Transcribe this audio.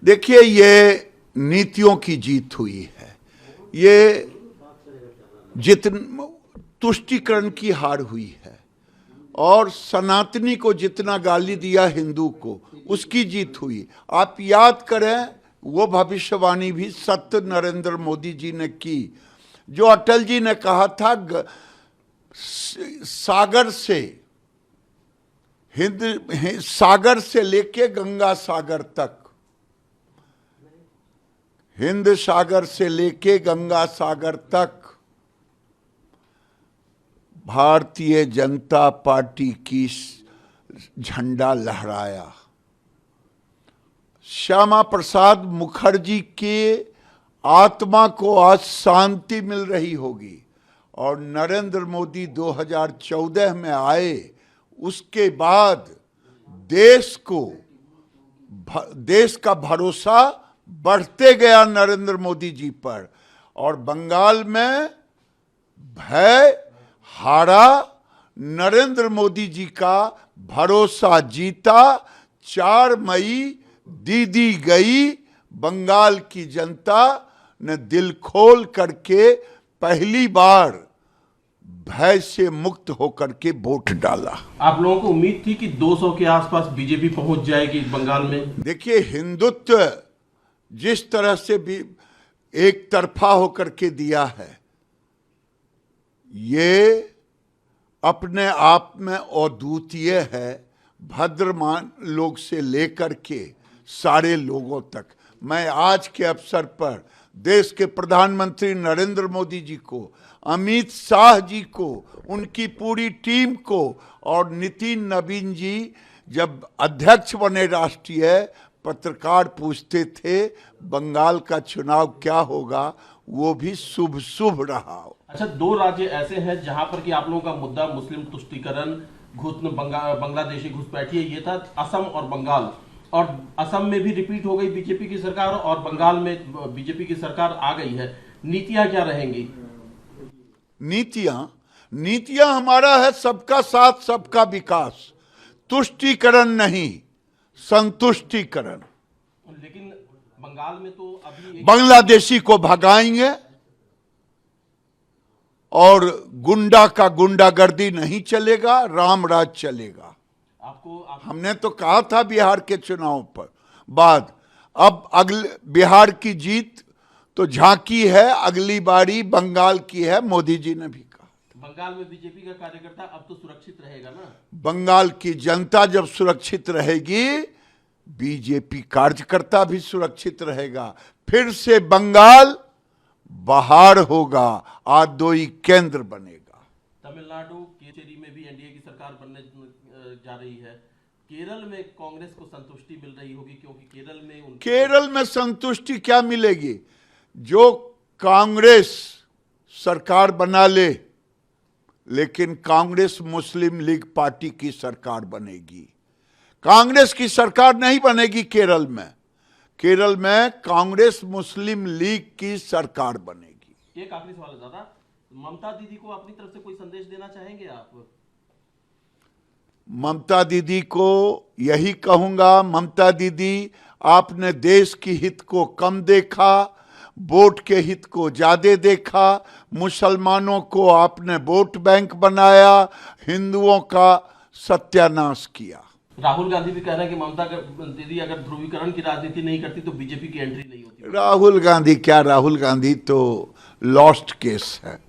देखिए, ये नीतियों की जीत हुई है। ये तुष्टीकरण की हार हुई है और सनातनी को जितना गाली दिया हिंदू को, उसकी जीत हुई। आप याद करें, वो भविष्यवाणी भी सत्य नरेंद्र मोदी जी ने की, जो अटल जी ने कहा था सागर से लेके गंगा सागर तक, हिंद सागर से लेके गंगा सागर तक भारतीय जनता पार्टी की झंडा लहराया। श्यामा प्रसाद मुखर्जी के आत्मा को आज शांति मिल रही होगी और नरेंद्र मोदी 2014 में आए, उसके बाद देश का भरोसा बढ़ते गया नरेंद्र मोदी जी पर और बंगाल में भय हारा, नरेंद्र मोदी जी का भरोसा जीता। 4 मई दीदी गई, बंगाल की जनता ने दिल खोल करके पहली बार भय से मुक्त होकर के वोट डाला। आप लोगों को उम्मीद थी कि 200 के आसपास बीजेपी पहुंच जाएगी बंगाल में? देखिए, हिंदुत्व जिस तरह से भी एक तरफा होकर के दिया है, ये अपने आप में अद्वितीय है। भद्रमान लोग से लेकर के सारे लोगों तक। मैं आज के अवसर पर देश के प्रधानमंत्री नरेंद्र मोदी जी को, अमित शाह जी को, उनकी पूरी टीम को और नितिन नवीन जी जब अध्यक्ष बने राष्ट्रीय, पत्रकार पूछते थे बंगाल का चुनाव क्या होगा, वो भी शुभ शुभ रहा। अच्छा, 2 राज्य ऐसे हैं जहां पर कि आप लोगों का मुद्दा मुस्लिम तुष्टीकरण, बांग्लादेशी घुसपैठी, ये था असम और बंगाल। और असम में भी रिपीट हो गई बीजेपी की सरकार और बंगाल में बीजेपी की सरकार आ गई है। नीतियां क्या रहेंगी? नीतियां हमारा है सबका साथ सबका विकास, तुष्टीकरण नहीं, संतुष्टीकरण। लेकिन बंगाल में तो अभी बांग्लादेशी को भगाएंगे और गुंडा का गुंडागर्दी नहीं चलेगा, रामराज चलेगा। हमने तो कहा था बिहार के चुनाव पर बाद, अब अगले बिहार की जीत तो झांकी है, अगली बारी बंगाल की है, मोदी जी ने भी कहा। बंगाल में बीजेपी का कार्यकर्ता अब तो सुरक्षित रहेगा ना? बंगाल की जनता जब सुरक्षित रहेगी, बीजेपी कार्यकर्ता भी सुरक्षित रहेगा। फिर से बंगाल बहार होगा, आदोई केंद्र बनेगा। तमिलनाडु केचेरी में भी एनडीए की सरकार बनने जा रही है। केरल में कांग्रेस को संतुष्टि मिल रही होगी, क्योंकि केरल में संतुष्टि क्या मिलेगी? जो कांग्रेस सरकार बना ले, लेकिन कांग्रेस मुस्लिम लीग पार्टी की सरकार बनेगी। कांग्रेस की सरकार नहीं बनेगी केरल में। केरल में कांग्रेस मुस्लिम लीग की सरकार बनेगी। एक आखिरी सवाल है दादा, ममता दीदी को अपनी तरफ से कोई संदेश देना चाहेंगे आप? ममता दीदी को यही कहूंगा, ममता दीदी, आपने देश की हित को कम देखा, वोट के हित को ज्यादा देखा। मुसलमानों को आपने वोट बैंक बनाया, हिंदुओं का सत्यानाश किया। राहुल गांधी भी कह रहे हैं कि ममता दीदी अगर ध्रुवीकरण की राजनीति नहीं करती तो बीजेपी की एंट्री नहीं होती। राहुल गांधी तो लॉस्ट केस है।